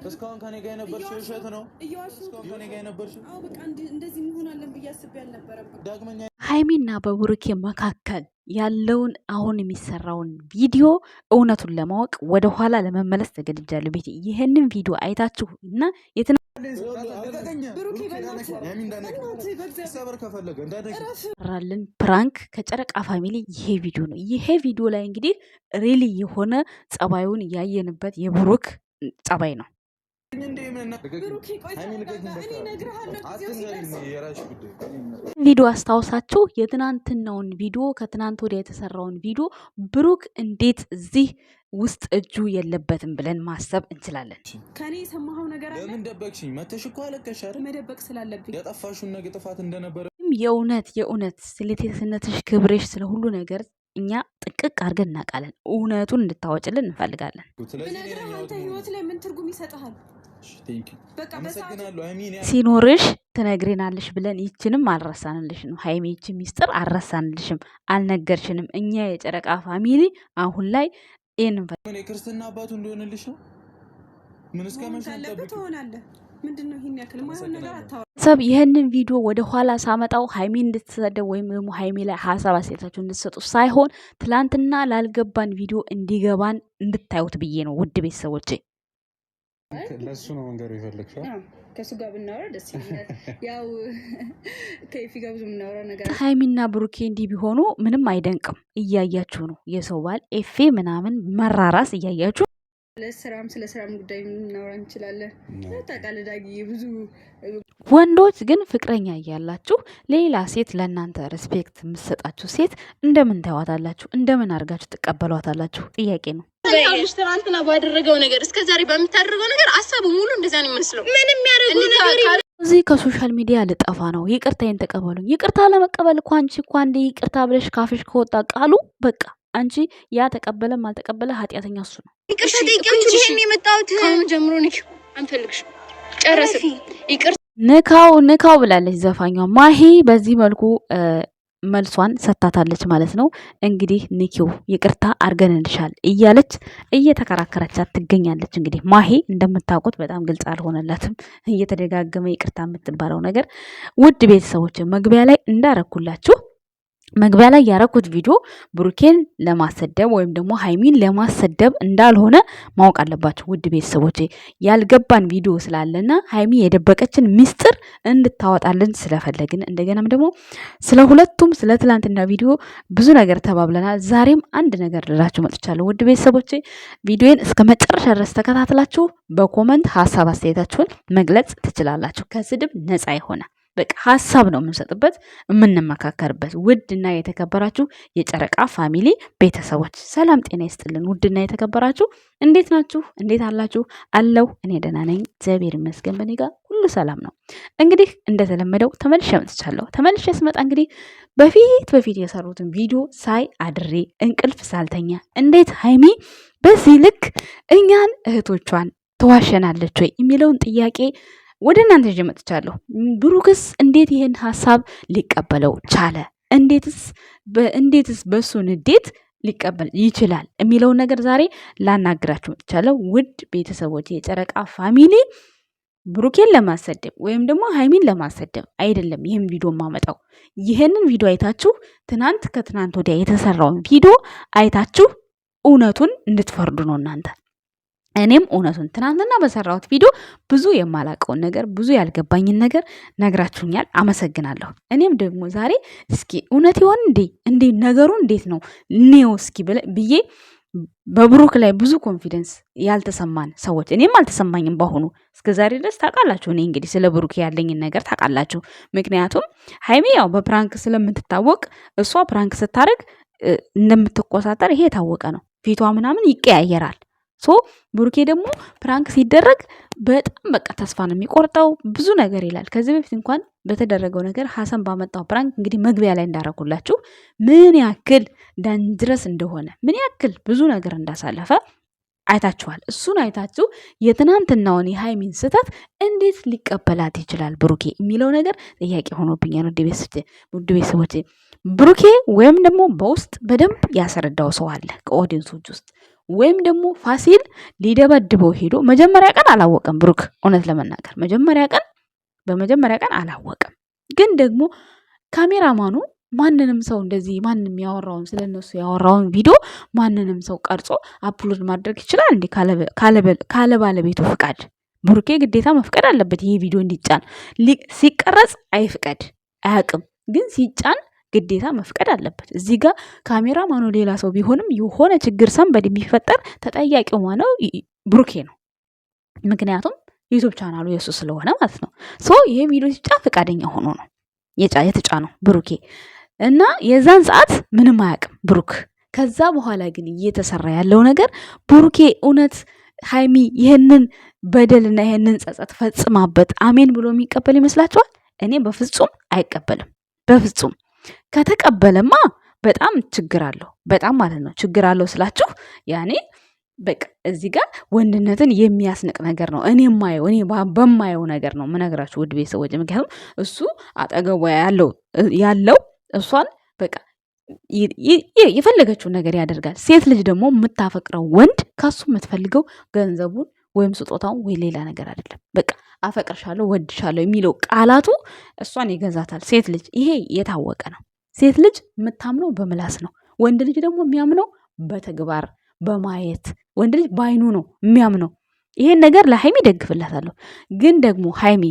እስካሁን ከኔ ጋር የነበርሽው ውሸት ነው። እስካሁን ከኔ ጋር የነበርሽው አዎ በቃ እንደዚህ እንሆናለን ብዬ አስቤ አልነበረም። ዳግመኛ ሃይሚና በብሩኬ መካከል ያለውን አሁን የሚሰራውን ቪዲዮ እውነቱን ለማወቅ ወደ ኋላ ለመመለስ ተገድጃለሁ። ቤት ይሄንን ቪዲዮ አይታችሁ እና ራልን ፕራንክ ከጨረቃ ፋሚሊ ይሄ ቪዲዮ ነው። ይሄ ቪዲዮ ላይ እንግዲህ ሪሊ የሆነ ጸባዩን ያየንበት የብሩክ ጸባይ ነው። ቪዲዮ አስታውሳችሁ የትናንትናውን ቪዲዮ ከትናንት ወዲያ የተሰራውን ቪዲዮ ብሩክ እንዴት እዚህ ውስጥ እጁ የለበትም ብለን ማሰብ እንችላለን። ከኔ የሰማኸው ነገር አለ? ለምን ደበቅሽኝ? መተሽ እኮ አለቀሽ አይደል? መደበቅ ስላለብኝ ያጠፋሽውን ነገር ጥፋት እንደነበረ የእውነት ስለቴትነትሽ ክብሬሽ ስለ ሁሉ ነገር እኛ ጥቅቅ አድርገን እናውቃለን። እውነቱን እንድታወጭልን እንፈልጋለን። ብነግርህ አንተ ህይወት ላይ ምን ትርጉም ይሰጥሃል? ሲኖርሽ ትነግሪናለሽ ብለን ይችንም አልረሳንልሽ ነው። ሃይሚ ይቺ ሚስጥር አልረሳንልሽም፣ አልነገርሽንም። እኛ የጨረቃ ፋሚሊ አሁን ላይ ይሄንን ክርስትና አባቱ እንደሆነልሽ ነው። ምን እስከመሸለበት ትሆናለህ? ምንድነው ይሄን ያክል ማይሆን ነገር አታወራ። ሰብ ይሄንን ቪዲዮ ወደ ኋላ ሳመጣው ሃይሚ እንድትሰደው ወይም ደግሞ ሃይሚ ላይ ሐሳብ አስተያየታችሁ እንድትሰጡ ሳይሆን ትላንትና ላልገባን ቪዲዮ እንዲገባን እንድታዩት ብዬ ነው። ውድ ቤተሰቦቼ ለሱ ነው መንገሩ ይፈልግሻል። ከሱ ጋር ብናወራ ደስ ይላል። ያው ከይፊ ጋር ብዙ የምናወራው ነገር ሃይሚና ብሩኬ እንዲህ ቢሆኑ ምንም አይደንቅም። እያያችሁ ነው የሰው ባል ኤፌ ምናምን መራራስ እያያችሁ ስለ ስራም ጉዳይ እናወራ እንችላለን። ታውቃለህ ዳጊ ብዙ ወንዶች ግን ፍቅረኛ እያላችሁ ሌላ ሴት ለእናንተ ሪስፔክት የምትሰጣችሁ ሴት እንደምን ታዋታላችሁ? እንደምን አድርጋችሁ ትቀበሏታላችሁ? ጥያቄ ነው። ትናንትና ባደረገው ነገር እስከ ዛሬ በምታደርገው ነገር አሳቡ ሙሉ እንደዛ ነው የሚመስለው። ምንም ያደርገው ነገር እዚህ ከሶሻል ሚዲያ ልጠፋ ነው። ይቅርታዬን ተቀበሉኝ። ይቅርታ ለመቀበል እኮ አንቺ እኮ አንዴ ይቅርታ ብለሽ ካፍሽ ከወጣ ቃሉ በቃ አንቺ ያ ተቀበለም አልተቀበለ ኃጢአተኛ እሱ ነው። ይቅርታ ጠይቂያችሁ ይሄን የመጣሁት ከአሁን ጀምሮ ነው አንፈልግሽ ጨረሰ ይቅርታ ንካው ብላለች ዘፋኟ ማሂ። በዚህ መልኩ መልሷን ሰታታለች ማለት ነው። እንግዲህ ንኪው ይቅርታ አርገንልሻል እያለች እየተከራከረቻት ትገኛለች። እንግዲህ ማሂ እንደምታውቁት በጣም ግልጽ አልሆነላትም እየተደጋገመ ይቅርታ የምትባለው ነገር። ውድ ቤተሰቦች መግቢያ ላይ እንዳረኩላችሁ መግቢያ ላይ ያረኩት ቪዲዮ ብሩኬን ለማሰደብ ወይም ደግሞ ሃይሚን ለማሰደብ እንዳልሆነ ማወቅ አለባችሁ ውድ ቤተሰቦች። ያልገባን ቪዲዮ ስላለና ሃይሚ የደበቀችን ሚስጥር እንድታወጣልን ስለፈለግን እንደገናም ደግሞ ስለ ሁለቱም ስለ ትላንትና ቪዲዮ ብዙ ነገር ተባብለናል። ዛሬም አንድ ነገር ልላችሁ መጥቻለሁ ውድ ቤተሰቦች። ቪዲዮን እስከ መጨረሻ ድረስ ተከታትላችሁ በኮመንት ሀሳብ አስተያየታችሁን መግለጽ ትችላላችሁ። ከስድብ ነፃ የሆነ በቃ ሀሳብ ነው የምንሰጥበት የምንመካከርበት። ውድና የተከበራችሁ የጨረቃ ፋሚሊ ቤተሰቦች ሰላም ጤና ይስጥልን። ውድና የተከበራችሁ እንዴት ናችሁ? እንዴት አላችሁ? አለው እኔ ደህና ነኝ እግዚአብሔር ይመስገን። በኔ ጋር ሁሉ ሰላም ነው። እንግዲህ እንደተለመደው ተመልሼ መጥቻለሁ። ተመልሼ ስመጣ እንግዲህ በፊት የሰሩትን ቪዲዮ ሳይ አድሬ እንቅልፍ ሳልተኛ እንዴት ሃይሚ በዚህ ልክ እኛን እህቶቿን ተዋሸናለች ወይ የሚለውን ጥያቄ ወደ እናንተ ይዤ መጥቻለሁ። ብሩክስ እንዴት ይሄን ሐሳብ ሊቀበለው ቻለ? እንዴትስ በሱ ንዴት ሊቀበል ይችላል የሚለውን ነገር ዛሬ ላናግራችሁ መጥቻለሁ። ውድ ቤተሰቦች የጨረቃ ፋሚሊ ብሩኬን ለማሰደብ ወይም ደግሞ ሃይሚን ለማሰደብ አይደለም ይሄን ቪዲዮ ማመጣው። ይሄንን ቪዲዮ አይታችሁ ከትናንት ወዲያ የተሰራውን ቪዲዮ አይታችሁ እውነቱን እንድትፈርዱ ነው እናንተ። እኔም እውነቱን ትናንትና በሰራሁት ቪዲዮ ብዙ የማላቀውን ነገር ብዙ ያልገባኝን ነገር ነግራችሁኛል። አመሰግናለሁ። እኔም ደግሞ ዛሬ እስኪ እውነት ይሆን እንዴ ነገሩ እንዴት ነው እኔው እስኪ ብዬ በብሩክ ላይ ብዙ ኮንፊደንስ ያልተሰማን ሰዎች እኔም አልተሰማኝም በአሁኑ እስከዛሬ ድረስ ታውቃላችሁ። እኔ እንግዲህ ስለ ብሩክ ያለኝን ነገር ታውቃላችሁ። ምክንያቱም ሃይሚ ያው በፕራንክ ስለምትታወቅ እሷ ፕራንክ ስታደርግ እንደምትቆሳጠር ይሄ የታወቀ ነው። ፊቷ ምናምን ይቀያየራል። ብሩኬ ደግሞ ፕራንክ ሲደረግ በጣም በቃ ተስፋ ነው የሚቆርጠው፣ ብዙ ነገር ይላል። ከዚህ በፊት እንኳን በተደረገው ነገር ሀሰን ባመጣው ፕራንክ እንግዲህ መግቢያ ላይ እንዳረኩላችሁ ምን ያክል ዳንጅረስ እንደሆነ ምን ያክል ብዙ ነገር እንዳሳለፈ አይታችኋል። እሱን አይታችሁ የትናንትናውን የሃይሚን ስህተት እንዴት ሊቀበላት ይችላል ብሩኬ የሚለው ነገር ጥያቄ ሆኖብኛል። ውድ ቤተሰቦቼ ብሩኬ ወይም ደግሞ በውስጥ በደንብ ያስረዳው ሰው አለ ከኦዲየንሶች ውስጥ ወይም ደግሞ ፋሲል ሊደበድበው ሄዶ መጀመሪያ ቀን አላወቀም ብሩክ እውነት ለመናገር በመጀመሪያ ቀን አላወቀም። ግን ደግሞ ካሜራማኑ ማንንም ሰው እንደዚህ ማንም ያወራውን ስለነሱ ያወራውን ቪዲዮ ማንንም ሰው ቀርጾ አፕሎድ ማድረግ ይችላል እንዴ? ካለ ባለቤቱ ፍቃድ ብሩኬ ግዴታ መፍቀድ አለበት ይሄ ቪዲዮ እንዲጫን። ሲቀረጽ አይፍቀድ አያውቅም፣ ግን ሲጫን ግዴታ መፍቀድ አለበት። እዚህ ጋር ካሜራማኑ ሌላ ሰው ቢሆንም የሆነ ችግር ሰንበድ ቢፈጠር ተጠያቂው ማነው? ብሩኬ ነው። ምክንያቱም ዩቱብ ቻናሉ የሱ ስለሆነ ማለት ነው። ሶ ይሄ ቪዲዮ ሲጫን ፈቃደኛ ሆኖ ነው የተጫነው ብሩኬ እና የዛን ሰዓት ምንም አያውቅም ብሩክ። ከዛ በኋላ ግን እየተሰራ ያለው ነገር ብሩኬ እውነት ሃይሚ ይህንን በደልና ይህንን ጸጸት ፈጽማበት አሜን ብሎ የሚቀበል ይመስላችኋል? እኔ በፍጹም አይቀበልም። በፍጹም ከተቀበለማ በጣም ችግር አለው። በጣም ማለት ነው ችግር አለው ስላችሁ ያኔ በቃ እዚህ ጋር ወንድነትን የሚያስንቅ ነገር ነው። እኔ በማየው ነገር ነው ምነግራችሁ ውድ ቤተሰቦች። ምክንያቱም እሱ አጠገቧ ያለው እሷን በቃ የፈለገችውን ነገር ያደርጋል። ሴት ልጅ ደግሞ የምታፈቅረው ወንድ ከሱ የምትፈልገው ገንዘቡን ወይም ስጦታውን ወይ ሌላ ነገር አይደለም። በቃ አፈቅርሻለሁ፣ ወድሻለሁ የሚለው ቃላቱ እሷን ይገዛታል። ሴት ልጅ ይሄ የታወቀ ነው። ሴት ልጅ የምታምነው በምላስ ነው። ወንድ ልጅ ደግሞ የሚያምነው በተግባር በማየት ወንድ ልጅ በአይኑ ነው የሚያምነው። ይሄን ነገር ለሃይሚ ደግፍላታለሁ። ግን ደግሞ ሃይሚ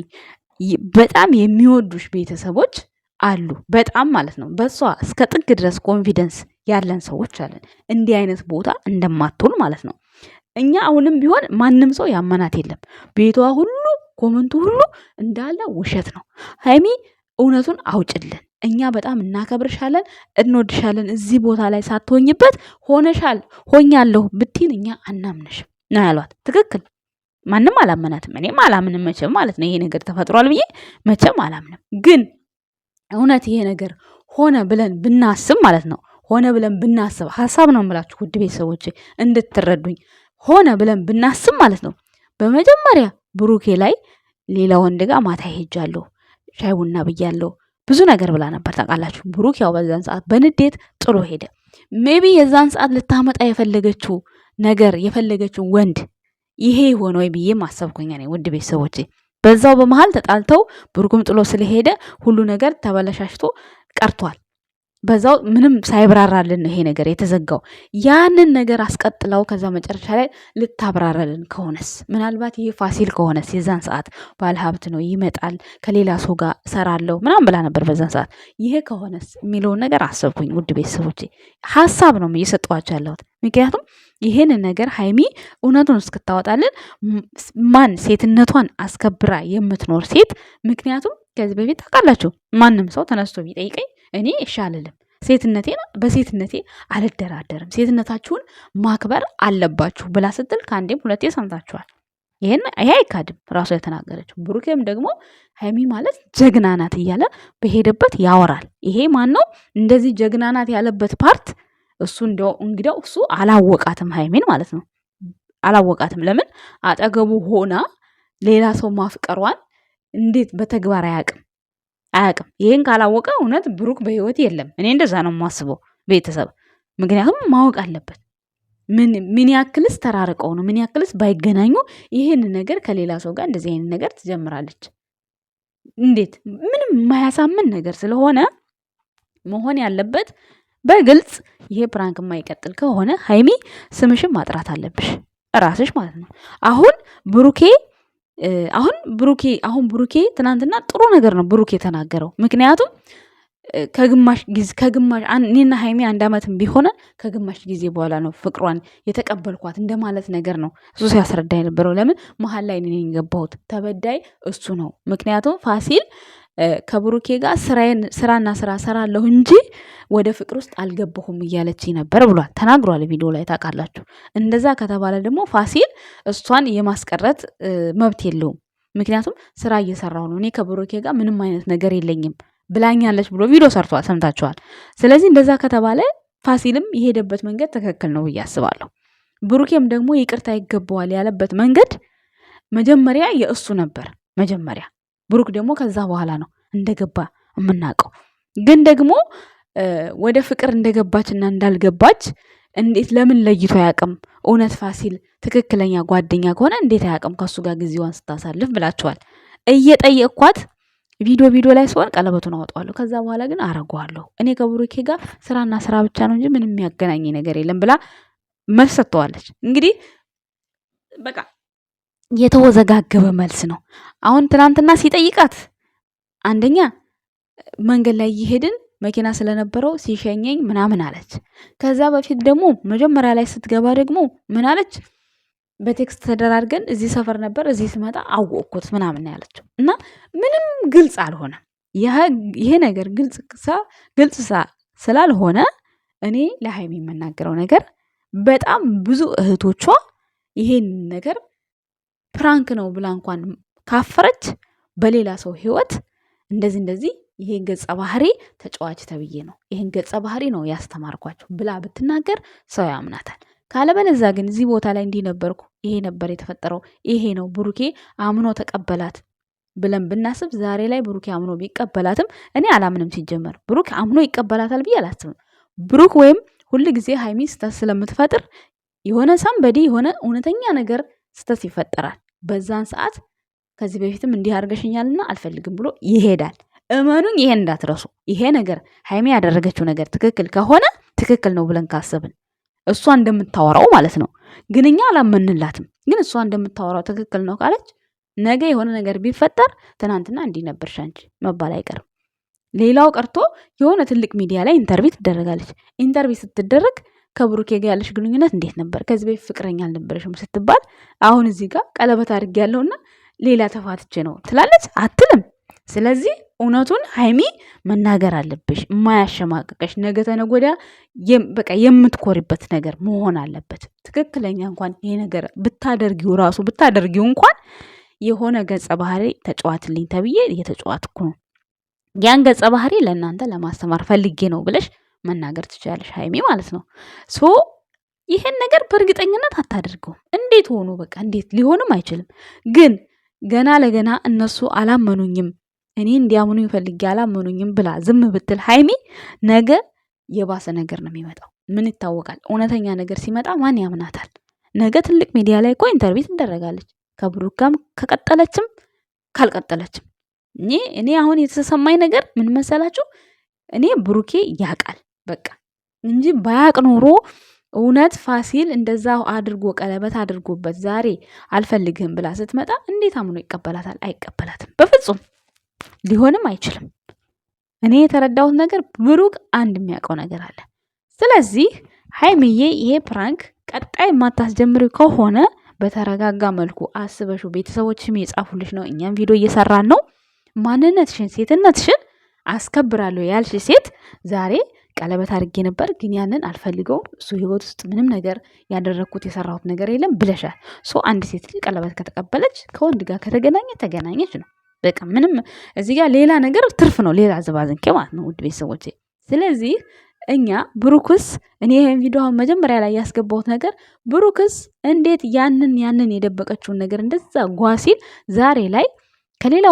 በጣም የሚወዱሽ ቤተሰቦች አሉ። በጣም ማለት ነው በሷ እስከ ጥግ ድረስ ኮንፊደንስ ያለን ሰዎች አለን። እንዲህ አይነት ቦታ እንደማትሆን ማለት ነው። እኛ አሁንም ቢሆን ማንም ሰው ያመናት የለም። ቤቷ ሁሉ ኮመንቱ ሁሉ እንዳለ ውሸት ነው። ሃይሚ እውነቱን አውጭልን። እኛ በጣም እናከብርሻለን፣ እንወድሻለን። እዚህ ቦታ ላይ ሳትሆኝበት ሆኛለሁ ብትይን እኛ አናምንሽም ነው ያሏት። ትክክል። ማንም አላመናትም። እኔም አላምንም መቼም ማለት ነው። ይሄ ነገር ተፈጥሯል ብዬ መቼም አላምንም። ግን እውነት ይሄ ነገር ሆነ ብለን ብናስብ ማለት ነው ሆነ ብለን ብናስብ ሀሳብ ነው የምላችሁ ውድ ቤተሰቦቼ እንድትረዱኝ። ሆነ ብለን ብናስብ ማለት ነው በመጀመሪያ ብሩኬ ላይ ሌላ ወንድ ጋር ማታ ሄጃለሁ፣ ሻይ ቡና ብያለሁ፣ ብዙ ነገር ብላ ነበር ታውቃላችሁ። ብሩክ ያው በዛን ሰዓት በንዴት ጥሎ ሄደ። ሜቢ የዛን ሰዓት ልታመጣ የፈለገችው ነገር የፈለገችው ወንድ ይሄ ሆነ ወይ ብዬ ማሰብኩኝ እኔ ውድ ቤተሰቦቼ። በዛው በመሃል ተጣልተው ብሩክም ጥሎ ስለሄደ ሁሉ ነገር ተበለሻሽቶ ቀርቷል። በዛው ምንም ሳይብራራልን ይሄ ነገር የተዘጋው። ያንን ነገር አስቀጥለው ከዛ መጨረሻ ላይ ልታብራራልን ከሆነስ ምናልባት ይሄ ፋሲል ከሆነስ የዛን ሰዓት ባለሀብት ነው ይመጣል ከሌላ ሰው ጋር ሰራለው ምናምን ብላ ነበር በዛን ሰዓት። ይሄ ከሆነስ የሚለውን ነገር አሰብኩኝ ውድ ቤተሰቦቼ። ሀሳብ ነው እየሰጠኋቸው ያለሁት። ምክንያቱም ይሄንን ነገር ሃይሚ እውነቱን እስክታወጣልን ማን ሴትነቷን አስከብራ የምትኖር ሴት። ምክንያቱም ከዚህ በፊት ታውቃላችሁ ማንም ሰው ተነስቶ ቢጠይቀኝ እኔ እሺ አልልም። በሴትነቴ አልደራደርም። ሴትነታችሁን ማክበር አለባችሁ ብላ ስትል ከአንዴም ሁለቴ ሰምታችኋል። ይሄ አይካድም ራሱ የተናገረችው። ብሩኬም ደግሞ ሃይሚ ማለት ጀግና ናት እያለ በሄደበት ያወራል። ይሄ ማን ነው እንደዚህ ጀግና ናት ያለበት ፓርት? እሱ እንግዲያው እሱ አላወቃትም ሃይሚን ማለት ነው። አላወቃትም። ለምን አጠገቡ ሆና ሌላ ሰው ማፍቀሯን እንዴት በተግባር አያውቅም። ይሄን ካላወቀ እውነት ብሩክ በህይወት የለም። እኔ እንደዛ ነው የማስበው ቤተሰብ። ምክንያቱም ማወቅ አለበት ምን ያክልስ ተራርቀው ነው ምን ያክልስ ባይገናኙ ይሄን ነገር ከሌላ ሰው ጋር እንደዚህ አይነት ነገር ትጀምራለች። እንዴት? ምንም የማያሳምን ነገር ስለሆነ መሆን ያለበት በግልጽ ይሄ ፕራንክ የማይቀጥል ከሆነ ሃይሚ ስምሽን ማጥራት አለብሽ ራስሽ ማለት ነው። አሁን ብሩኬ ትናንትና ጥሩ ነገር ነው ብሩኬ የተናገረው። ምክንያቱም ከግማሽ እኔና ሃይሚ 1 ዓመትም ቢሆነ ከግማሽ ጊዜ በኋላ ነው ፍቅሯን የተቀበልኳት እንደማለት ነገር ነው እሱ ሲያስረዳ የነበረው። ለምን መሀል ላይ እኔ የገባሁት ተበዳይ እሱ ነው። ምክንያቱም ፋሲል ከብሩኬ ጋር ስራና ስራ ሰራለሁ እንጂ ወደ ፍቅር ውስጥ አልገባሁም እያለች ነበር ብሏል፣ ተናግሯል ቪዲዮ ላይ ታውቃላችሁ። እንደዛ ከተባለ ደግሞ ፋሲል እሷን የማስቀረት መብት የለውም። ምክንያቱም ስራ እየሰራሁ ነው እኔ ከብሩኬ ጋር ምንም አይነት ነገር የለኝም ብላኛለች ብሎ ቪዲዮ ሰርቷል፣ ሰምታችኋል። ስለዚህ እንደዛ ከተባለ ፋሲልም የሄደበት መንገድ ትክክል ነው ብዬ አስባለሁ። ብሩኬም ደግሞ ይቅርታ ይገባዋል ያለበት መንገድ መጀመሪያ የእሱ ነበር መጀመሪያ። ብሩክ ደግሞ ከዛ በኋላ ነው እንደገባ የምናውቀው። ግን ደግሞ ወደ ፍቅር እንደገባችና እንዳልገባች እንዴት ለምን ለይቶ አያውቅም? እውነት ፋሲል ትክክለኛ ጓደኛ ከሆነ እንዴት አያውቅም ከሱ ጋር ጊዜዋን ስታሳልፍ ብላችኋል። እየጠየቅኳት ቪዲዮ ላይ ሲሆን ቀለበቱን አወጣዋለሁ፣ ከዛ በኋላ ግን አረገዋለሁ። እኔ ከብሩኬ ጋር ስራና ስራ ብቻ ነው እንጂ ምንም የሚያገናኝ ነገር የለም ብላ መልስ ሰጥተዋለች። እንግዲህ በቃ የተወዘጋገበ መልስ ነው። አሁን ትናንትና ሲጠይቃት አንደኛ መንገድ ላይ እየሄድን መኪና ስለነበረው ሲሸኘኝ ምናምን አለች። ከዛ በፊት ደግሞ መጀመሪያ ላይ ስትገባ ደግሞ ምን አለች? በቴክስት ተደራርገን እዚህ ሰፈር ነበር፣ እዚህ ስመጣ አወቅኩት ምናምን ያለችው እና ምንም ግልጽ አልሆነም። ይሄ ነገር ግልጽ ስላልሆነ እኔ ለሀይሚ የምናገረው ነገር በጣም ብዙ እህቶቿ ይሄን ነገር ፕራንክ ነው ብላ እንኳን ካፈረች በሌላ ሰው ህይወት እንደዚህ ይሄን ገጸ ባህሪ ተጫዋች ተብዬ ነው ይሄን ገጸ ባህሪ ነው ያስተማርኳቸው ብላ ብትናገር ሰው ያምናታል። ካለበለዛ ግን እዚህ ቦታ ላይ እንዲህ ነበርኩ፣ ይሄ ነበር የተፈጠረው፣ ይሄ ነው ብሩኬ አምኖ ተቀበላት ብለን ብናስብ ዛሬ ላይ ብሩኬ አምኖ ቢቀበላትም እኔ አላምንም። ሲጀመር ብሩክ አምኖ ይቀበላታል ብዬ አላስብም። ብሩክ ወይም ሁል ጊዜ ሀይሚ ስተት ስለምትፈጥር የሆነ ሳምበዲ የሆነ እውነተኛ ነገር ስተት ይፈጠራል። በዛን ሰዓት ከዚህ በፊትም እንዲህ አድርገሽኛልና አልፈልግም ብሎ ይሄዳል። እመኑኝ፣ ይሄን እንዳትረሱ። ይሄ ነገር ሀይሚ ያደረገችው ነገር ትክክል ከሆነ ትክክል ነው ብለን ካሰብን እሷ እንደምታወራው ማለት ነው። ግን እኛ አላመንላትም። ግን እሷ እንደምታወራው ትክክል ነው ካለች ነገ የሆነ ነገር ቢፈጠር ትናንትና እንዲህ ነበርሽ አንቺ መባል አይቀርም። ሌላው ቀርቶ የሆነ ትልቅ ሚዲያ ላይ ኢንተርቪው ትደረጋለች። ኢንተርቪው ስትደረግ ከብሩኬ ጋር ያለሽ ግንኙነት እንዴት ነበር? ከዚህ በፊት ፍቅረኛ አልነበረሽም ስትባል አሁን እዚህ ጋር ቀለበት አድርጌያለሁና ሌላ ተፋትቼ ነው ትላለች አትልም። ስለዚህ እውነቱን ሀይሚ መናገር አለብሽ። የማያሸማቅቀሽ ነገ ተነገ ወዲያ በቃ የምትኮሪበት ነገር መሆን አለበት። ትክክለኛ እንኳን ይሄ ነገር ብታደርጊው እንኳን የሆነ ገጸ ባህሪ ተጫዋትልኝ ተብዬ እየተጫዋትኩ ነው፣ ያን ገጸ ባህሪ ለእናንተ ለማስተማር ፈልጌ ነው ብለሽ መናገር ትችላለሽ ሀይሚ ማለት ነው። ሶ ይሄን ነገር በእርግጠኝነት አታደርገውም። እንዴት ሆኖ በቃ እንዴት ሊሆንም አይችልም። ግን ገና ለገና እነሱ አላመኑኝም፣ እኔ እንዲያምኑኝ ፈልጌ አላመኑኝም ብላ ዝም ብትል ሀይሚ ነገ የባሰ ነገር ነው የሚመጣው። ምን ይታወቃል? እውነተኛ ነገር ሲመጣ ማን ያምናታል? ነገ ትልቅ ሚዲያ ላይ እኮ ኢንተርቪው ትደረጋለች። ከብሩክ ጋርም ከቀጠለችም ካልቀጠለችም እኔ አሁን የተሰማኝ ነገር ምን መሰላችሁ? እኔ ብሩኬ ያቃል በቃ እንጂ ባያቅ ኖሮ እውነት ፋሲል እንደዛ አድርጎ ቀለበት አድርጎበት ዛሬ አልፈልግህም ብላ ስትመጣ እንዴት አምኖ ይቀበላታል? አይቀበላትም በፍጹም። ሊሆንም አይችልም። እኔ የተረዳሁት ነገር ብሩክ አንድ የሚያውቀው ነገር አለ። ስለዚህ ሀይሚዬ ይሄ ፕራንክ ቀጣይ የማታስጀምሪው ከሆነ በተረጋጋ መልኩ አስበሹ። ቤተሰቦችም የጻፉልሽ ነው፣ እኛም ቪዲዮ እየሰራን ነው። ማንነትሽን ሴትነትሽን አስከብራለሁ ያልሽ ሴት ዛሬ ቀለበት አድርጌ ነበር ግን ያንን አልፈልገውም፣ እሱ ህይወት ውስጥ ምንም ነገር ያደረግኩት የሰራሁት ነገር የለም ብለሻል። አንድ ሴት ልጅ ቀለበት ከተቀበለች ከወንድ ጋር ተገናኘች ነው በቃ። ምንም እዚህ ጋር ሌላ ነገር ትርፍ ነው፣ ሌላ ዝባዝንኬ ማለት ነው ውድ ቤተሰቦቼ። ስለዚህ እኛ ብሩክስ እኔ ይሄን ቪዲዮ አሁን መጀመሪያ ላይ ያስገባሁት ነገር ብሩክስ እንዴት ያንን የደበቀችውን ነገር እንደዛ ጓሲል ዛሬ ላይ ከሌላ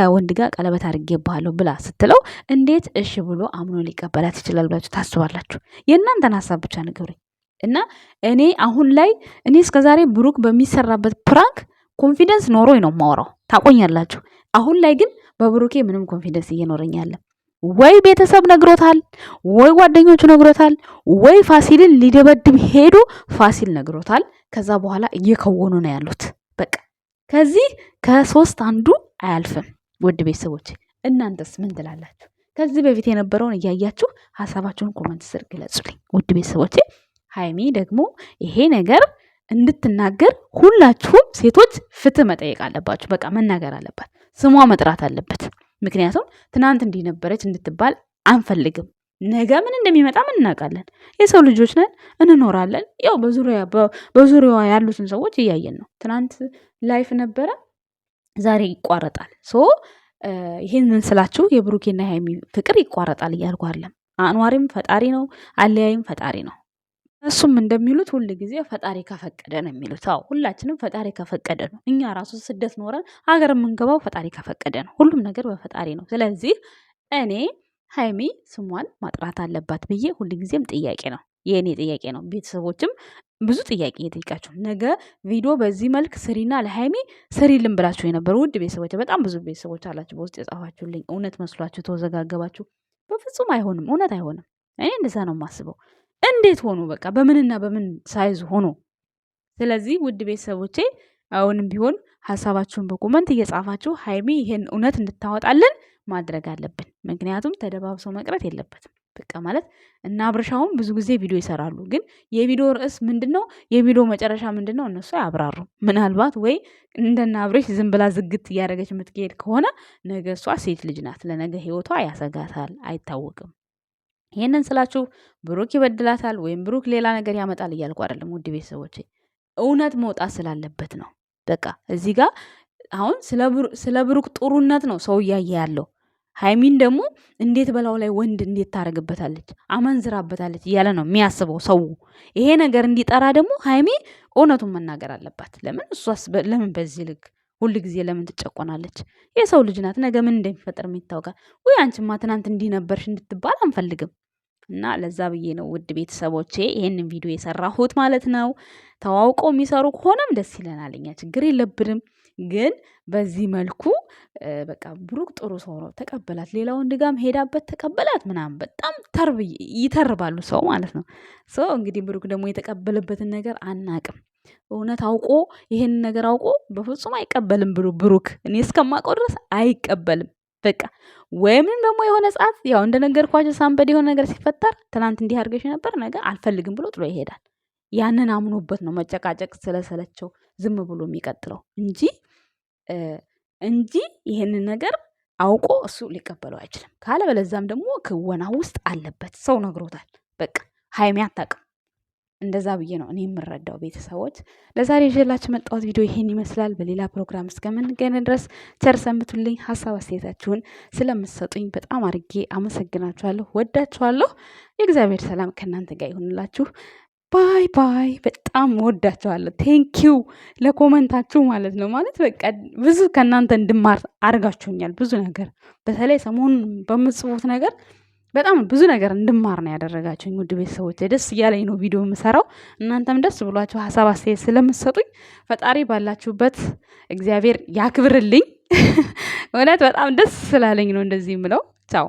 ወንድ ጋር ቀለበት አድርጌብሃለሁ ብላ ስትለው እንዴት እሺ ብሎ አምኖ ሊቀበላት ይችላል ብላችሁ ታስባላችሁ? የእናንተን ሀሳብ ብቻ ንገሩኝ። እና እኔ አሁን ላይ እስከዛሬ ብሩክ በሚሰራበት ፕራንክ ኮንፊደንስ ኖሮኝ ነው ማወራው፣ ታቆኛላችሁ። አሁን ላይ ግን በብሩኬ ምንም ኮንፊደንስ እየኖረኝ አለ። ወይ ቤተሰብ ነግሮታል፣ ወይ ጓደኞቹ ነግሮታል፣ ወይ ፋሲልን ሊደበድብ ሄዱ ፋሲል ነግሮታል። ከዛ በኋላ እየከወኑ ነው ያሉት። በቃ ከዚህ ከሶስት አንዱ አያልፍም። ውድ ቤተሰቦች እናንተስ ምን ትላላችሁ? ከዚህ በፊት የነበረውን እያያችሁ ሀሳባችሁን ኮመንት ስር ግለጹልኝ። ውድ ቤተሰቦቼ ሀይሚ ደግሞ ይሄ ነገር እንድትናገር ሁላችሁም ሴቶች ፍትህ መጠየቅ አለባችሁ። በቃ መናገር አለባት፣ ስሟ መጥራት አለበት። ምክንያቱም ትናንት እንዲነበረች እንድትባል አንፈልግም። ነገ ምን እንደሚመጣ ምን እናውቃለን? የሰው ልጆች ነን፣ እንኖራለን። ያው በዙሪያዋ ያሉትን ሰዎች እያየን ነው። ትናንት ላይፍ ነበረ፣ ዛሬ ይቋረጣል። ይህን ምን ስላችሁ የብሩኬና የሀይሚ ፍቅር ይቋረጣል እያልኩ አይደለም። አኗሪም ፈጣሪ ነው፣ አለያይም ፈጣሪ ነው። እሱም እንደሚሉት ሁል ጊዜ ፈጣሪ ከፈቀደ ነው የሚሉት። አዎ ሁላችንም ፈጣሪ ከፈቀደ ነው። እኛ ራሱ ስደት ኖረን ሀገር የምንገባው ፈጣሪ ከፈቀደ ነው። ሁሉም ነገር በፈጣሪ ነው። ስለዚህ እኔ ሀይሚ ስሟን ማጥራት አለባት ብዬ ሁልጊዜም ጥያቄ ነው የእኔ ጥያቄ ነው። ቤተሰቦችም ብዙ ጥያቄ እየጠየቃችሁ ነገ ቪዲዮ በዚህ መልክ ስሪና ለሃይሚ ስሪልን ብላችሁ የነበሩ ውድ ቤተሰቦች በጣም ብዙ ቤተሰቦች አላችሁ በውስጥ የጻፋችሁልኝ። እውነት መስሏችሁ ተወዘጋገባችሁ። በፍጹም አይሆንም፣ እውነት አይሆንም። እኔ እንደዛ ነው የማስበው። እንዴት ሆኖ በቃ በምንና በምን ሳይዝ ሆኖ። ስለዚህ ውድ ቤተሰቦቼ አሁንም ቢሆን ሀሳባችሁን በኮመንት እየጻፋችሁ ሃይሚ ይሄን እውነት እንድታወጣልን ማድረግ አለብን። ምክንያቱም ተደባብሰው መቅረት የለበትም። በቃ ማለት እና አብርሻውም ብዙ ጊዜ ቪዲዮ ይሰራሉ፣ ግን የቪዲዮ ርዕስ ምንድነው? የቪዲዮ መጨረሻ ምንድነው? እነሱ ያብራሩ። ምናልባት ወይ እንደና አብርሽ ዝም ብላ ዝግት እያደረገች የምትሄድ ከሆነ ነገ እሷ ሴት ልጅ ናት፣ ለነገ ህይወቷ ያሰጋታል፣ አይታወቅም። ይሄንን ስላችሁ ብሩክ ይበድላታል ወይም ብሩክ ሌላ ነገር ያመጣል እያልኩ አይደለም ውድ ቤተሰቦቼ፣ እውነት መውጣት ስላለበት ነው። በቃ እዚህ ጋር አሁን ስለ ብሩክ ጥሩነት ነው ሰው እያየ ያለው። ሃይሚን ደግሞ እንዴት በላው ላይ ወንድ እንዴት ታደርግበታለች፣ አመንዝራበታለች እያለ ነው የሚያስበው ሰው። ይሄ ነገር እንዲጠራ ደግሞ ሃይሚ እውነቱን መናገር አለባት። ለምን እሷስ ለምን በዚህ ልክ ሁል ጊዜ ለምን ትጨቆናለች? የሰው ልጅ ናት። ነገ ምን እንደሚፈጠር የሚታወቃል ወይ? አንቺማ ትናንት እንዲህ ነበርሽ እንድትባል አንፈልግም። እና ለዛ ብዬ ነው ውድ ቤተሰቦቼ ይሄንን ቪዲዮ የሰራሁት ማለት ነው። ተዋውቀው የሚሰሩ ከሆነም ደስ ይለናል፣ እኛ ችግር የለብንም። ግን በዚህ መልኩ በቃ ብሩክ ጥሩ ሰው ነው፣ ተቀበላት። ሌላ ወንድ ጋም ሄዳበት ተቀበላት ምናምን በጣም ይተርባሉ ሰው ማለት ነው። ሰው እንግዲህ ብሩክ ደግሞ የተቀበለበትን ነገር አናቅም። እውነት አውቆ ይሄንን ነገር አውቆ በፍጹም አይቀበልም ብሩክ፣ እኔ እስከማውቀው ድረስ አይቀበልም። በቃ ወይም ደግሞ የሆነ ሰዓት ያው እንደነገርኳቸው ሳምበድ የሆነ ነገር ሲፈጠር ትናንት እንዲህ አድርገሽ ነበር ነገር አልፈልግም ብሎ ጥሎ ይሄዳል። ያንን አምኖበት ነው መጨቃጨቅ ስለሰለቸው ዝም ብሎ የሚቀጥለው እንጂ ይሄንን ነገር አውቆ እሱ ሊቀበለው አይችልም። ካለበለዛም ደግሞ ክወና ውስጥ አለበት፣ ሰው ነግሮታል። በቃ ሃይሚ አታውቅም። እንደዛ ብዬ ነው እኔ የምረዳው። ቤተሰቦች ለዛሬ ይዤላችሁ መጣሁት ቪዲዮ ይሄን ይመስላል። በሌላ ፕሮግራም እስከምንገናኝ ድረስ ቸር ሰንብቱልኝ። ሀሳብ አስተያየታችሁን ስለምትሰጡኝ በጣም አድርጌ አመሰግናችኋለሁ፣ ወዳችኋለሁ። የእግዚአብሔር ሰላም ከእናንተ ጋር ይሁንላችሁ። ባይ ባይ። በጣም ወዳችኋለሁ። ቴንኪው ለኮመንታችሁ ማለት ነው። ማለት በቃ ብዙ ከእናንተ እንድማር አድርጋችሁኛል። ብዙ ነገር በተለይ ሰሞኑን በምጽፉት ነገር በጣም ብዙ ነገር እንድማር ነው ያደረጋችሁኝ ውድ ቤተሰቦች። ደስ እያለኝ ነው ቪዲዮ የምሰራው። እናንተም ደስ ብሏችሁ ሀሳብ አስተያየት ስለምትሰጡኝ ፈጣሪ ባላችሁበት እግዚአብሔር ያክብርልኝ። እውነት በጣም ደስ ስላለኝ ነው እንደዚህ የምለው። ቻው